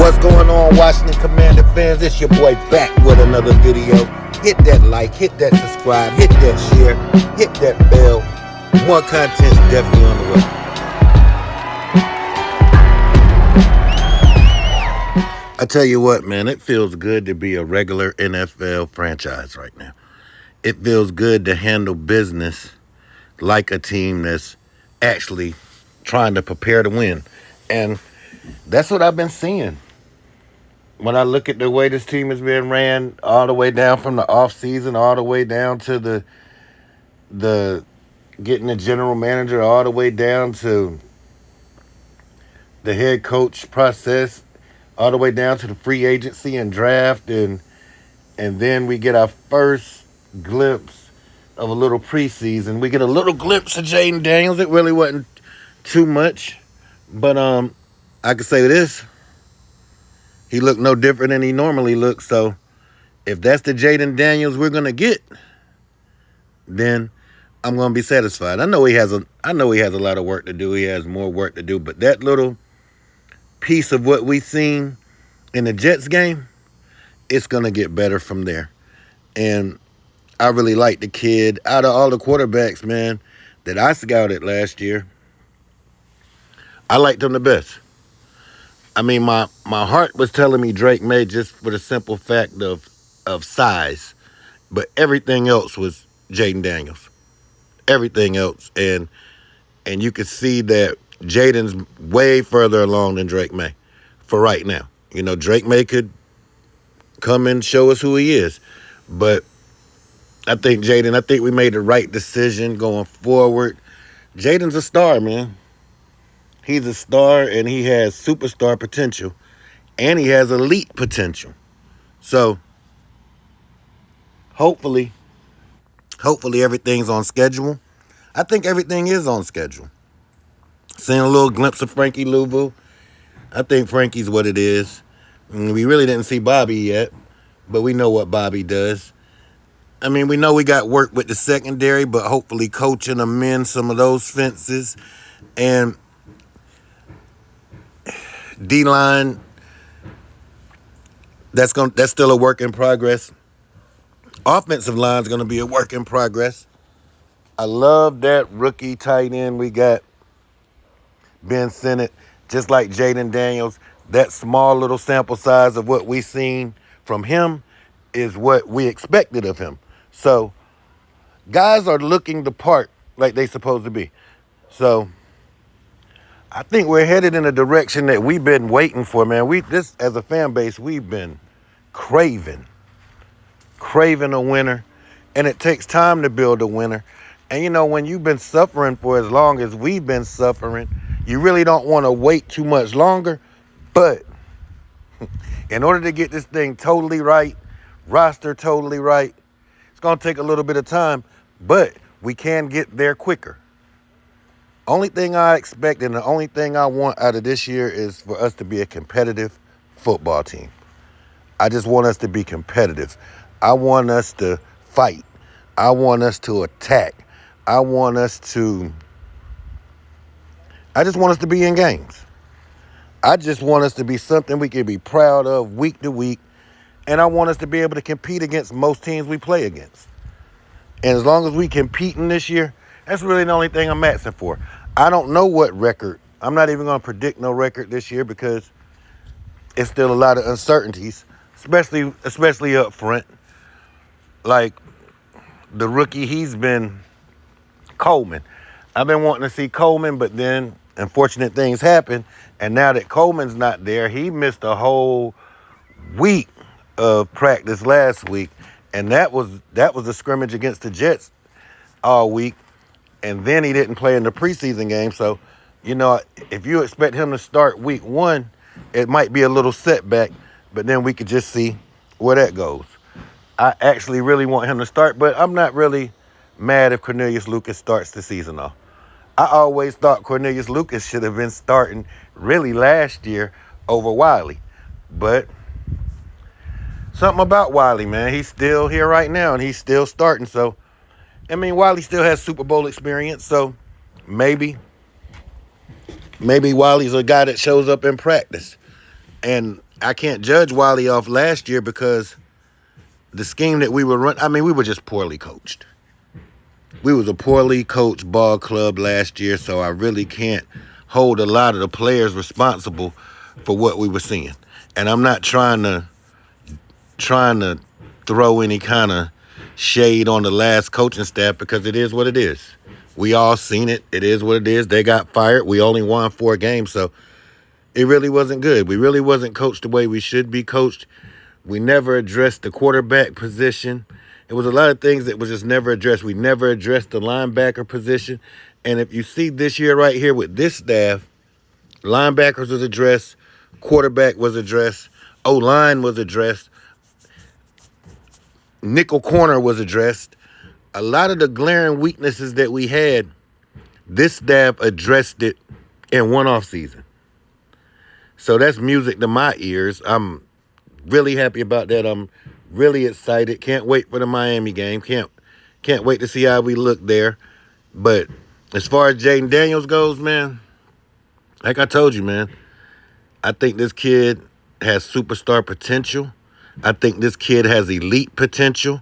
What's going on, Washington Commander fans? It's your boy back with another video. Hit that like, hit that subscribe, hit that share, hit that bell. More content's definitely on the way. I tell you what, man, it feels good to be a regular NFL franchise right now. It feels good to handle business like a team that's actually trying to prepare to win. And that's what I've been seeing. When I look at the way this team is being ran, all the way down from the offseason, all the way down to the getting the general manager, all the way down to the head coach process, all the way down to the free agency and draft, and then we get our first glimpse of a little preseason. We get a little glimpse of Jayden Daniels. It really wasn't too much, but I can say this. He looked no different than he normally looks. So if that's the Jayden Daniels we're gonna get, then I'm gonna be satisfied. I know he has a lot of work to do. He has more work to do. But that little piece of what we seen in the Jets game, it's gonna get better from there. And I really like the kid. Out of all the quarterbacks, man, that I scouted last year, I liked him the best. I mean, my heart was telling me Drake May just for the simple fact of size. But everything else was Jayden Daniels. Everything else. And you could see that Jayden's way further along than Drake May for right now. You know, Drake May could come and show us who he is. But I think we made the right decision going forward. Jayden's a star, man. He's a star, and he has superstar potential, and he has elite potential. So, hopefully everything's on schedule. I think everything is on schedule. Seeing a little glimpse of Frankie Louvu. I think Frankie's what it is. We really didn't see Bobby yet, but we know what Bobby does. I mean, we know we got work with the secondary, but hopefully coaching them in some of those fences. And D-line, that's still a work in progress. Offensive line's going to be a work in progress. I love that rookie tight end we got, Ben Sinnott, just like Jayden Daniels. That small little sample size of what we seen from him is what we expected of him. So guys are looking the part like they supposed to be. So I think we're headed in a direction that we've been waiting for, man. This as a fan base, we've been craving a winner, and it takes time to build a winner. And you know, when you've been suffering for as long as we've been suffering, you really don't want to wait too much longer. But in order to get this thing totally right, roster totally right, it's going to take a little bit of time, but we can get there quicker. Only thing I expect and the only thing I want out of this year is for us to be a competitive football team. I just want us to be competitive. I want us to fight. I want us to attack. I just want us to be in games. I just want us to be something we can be proud of week to week. And I want us to be able to compete against most teams we play against. And as long as we competing this year, that's really the only thing I'm asking for. I don't know what record. I'm not even going to predict no record this year because it's still a lot of uncertainties, especially up front. Like the rookie, he's been Coleman. I've been wanting to see Coleman, but then unfortunate things happen. And now that Coleman's not there, he missed a whole week of practice last week. And that was a scrimmage against the Jets all week. And then he didn't play in the preseason game. So, you know, if you expect him to start week 1, it might be a little setback. But then we could just see where that goes. I actually really want him to start, but I'm not really mad if Cornelius Lucas starts the season off. I always thought Cornelius Lucas should have been starting really last year over Wiley. But something about Wiley, man. He's still here right now, and he's still starting. So, I mean, Wiley still has Super Bowl experience, so maybe Wiley's a guy that shows up in practice. And I can't judge Wiley off last year because the scheme that we were running, I mean, we were just poorly coached. We was a poorly coached ball club last year, so I really can't hold a lot of the players responsible for what we were seeing. And I'm not trying to throw any kind of shade on the last coaching staff because it is what it is. We all seen it. It is what it is. They got fired. We only won 4 games, so it really wasn't good. We really wasn't coached the way we should be coached. We never addressed the quarterback position. It was a lot of things that was just never addressed. We never addressed the linebacker position. And if you see this year right here with this staff, linebackers was addressed, quarterback was addressed, O-line was addressed, nickel corner was addressed. A lot of the glaring weaknesses that we had, this staff addressed it in one off season. So that's music to my ears. I'm really happy about that. I'm really excited. Can't wait for the Miami game. Can't wait to see how we look there. But as far as Jayden Daniels goes, man, like I told you, man, I think this kid has superstar potential. I think this kid has elite potential.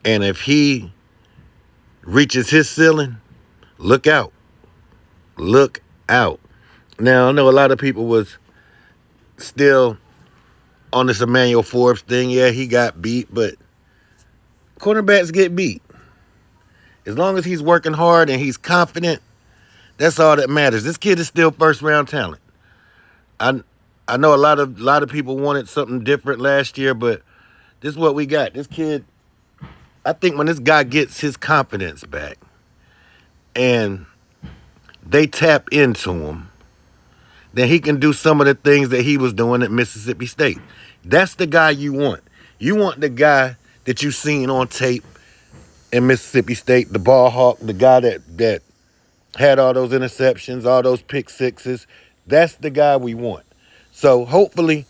And if he reaches his ceiling, look out. Look out. Now, I know a lot of people was still on this Emmanuel Forbes thing. Yeah, he got beat, but cornerbacks get beat. As long as he's working hard and he's confident, that's all that matters. This kid is still first-round talent. I know a lot of people wanted something different last year, but this is what we got. This kid, I think when this guy gets his confidence back and they tap into him, then he can do some of the things that he was doing at Mississippi State. That's the guy you want. You want the guy that you've seen on tape in Mississippi State, the ball hawk, the guy that had all those interceptions, all those pick sixes. That's the guy we want. So hopefully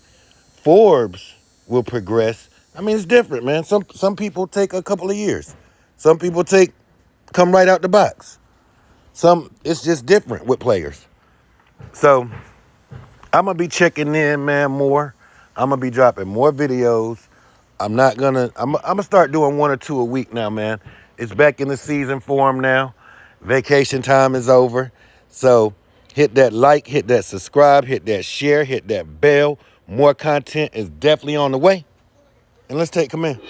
Forbes will progress. I mean, it's different, man. Some people take a couple of years. Some people come right out the box. It's just different with players. So I'm going to be checking in, man, more. I'm going to be dropping more videos. I'm going to start doing 1 or 2 a week now, man. It's back in the season for them now. Vacation time is over. So hit that like, hit that subscribe, hit that share, hit that bell. More content is definitely on the way. And let's come in.